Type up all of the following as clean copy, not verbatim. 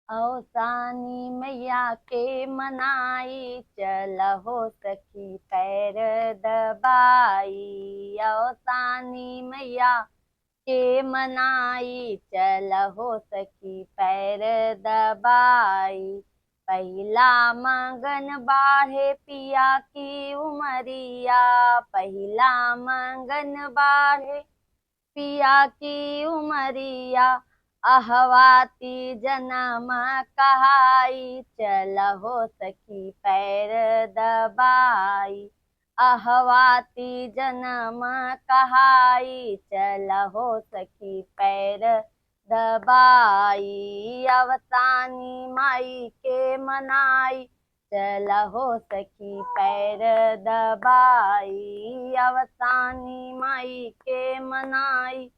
अवसानी मैया के मनाई, चलहो सखी पैर दबाई। अवसानी मैया के मनाई, चलहो सखी पैर दबाई। पहिला मंगन बाढ़े पिया की उमरिया, पहिला मंगन बाढ़े पिया की उमरिया। अहवाती जन्म कहाई, चलहो सखी पैर दबाई। अहवाती जन्म कहाई, चलहो सखी पैर दबाई। अवसानी माई के मनाई, चलहो सखी पैर दबाई। अवसानी माई के मनाई,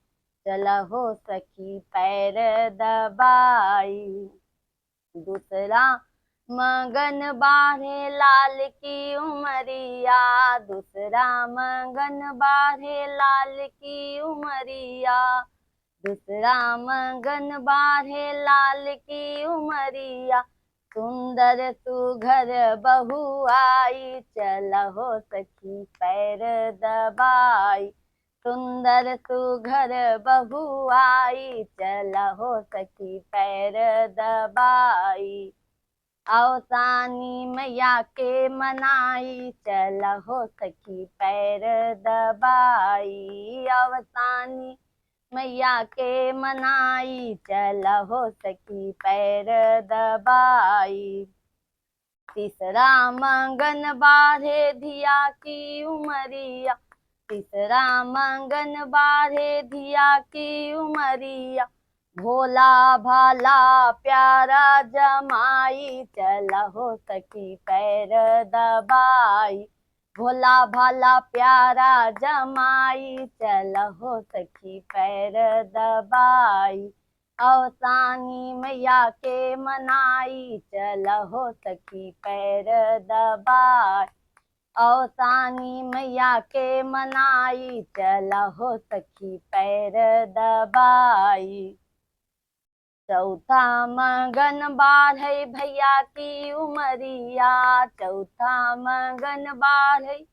चलहो सखी पैर दबाई। दूसरा मंगन बाढ़े लाल की उमरिया, दूसरा मंगन बाढ़े लाल की उमरिया। दूसरा मंगन बाढ़े लाल की उमरिया। सुंदर सुघर बहू आई, चलहो सखी पैर दबाई। सुंदर सुघर बहू आई, चलहो सखी पैर दबाई। अवसानी मैया के मनाई, चलहो सखी पैर दबाई। अवसानी मैया के मनाई, चलहो सखी पैर दबाई। तीसरा मंगन बाढ़े धिया की उमरिया, तीसरा मंगन बाढ़े धिया की उमरिया। भोला भाला प्यारा जमाई, चलहो सखी पैर दबाई। भोला भाला प्यारा जमाई, चलहो सखी पैर दबाई। अवसानी मैया के मनाई, चलहो सखी पैर दबाई। अवसानी मैया के मनाई, चलहो सखी पैर दबाई। चौथा मंगन बाढ़े भैया की उमरिया, चौथा मंगन बाढ़े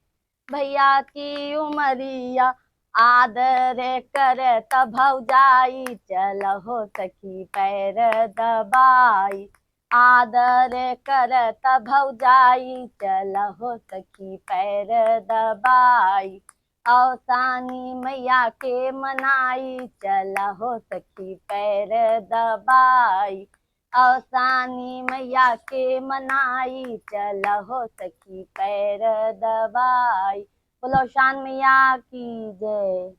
भैया की उमरिया। आदर करत भौजाई, चलहो सखी पैर दबाई। आदर करत भौजाई, चलहो सखी पैर दबाई। अवसानी मैया के मनाई, चलहो सखी पैर दबाई। अवसानी मैया के मनाई, चलहो सखी पैर दबाई। बोलो शान मैया की जय।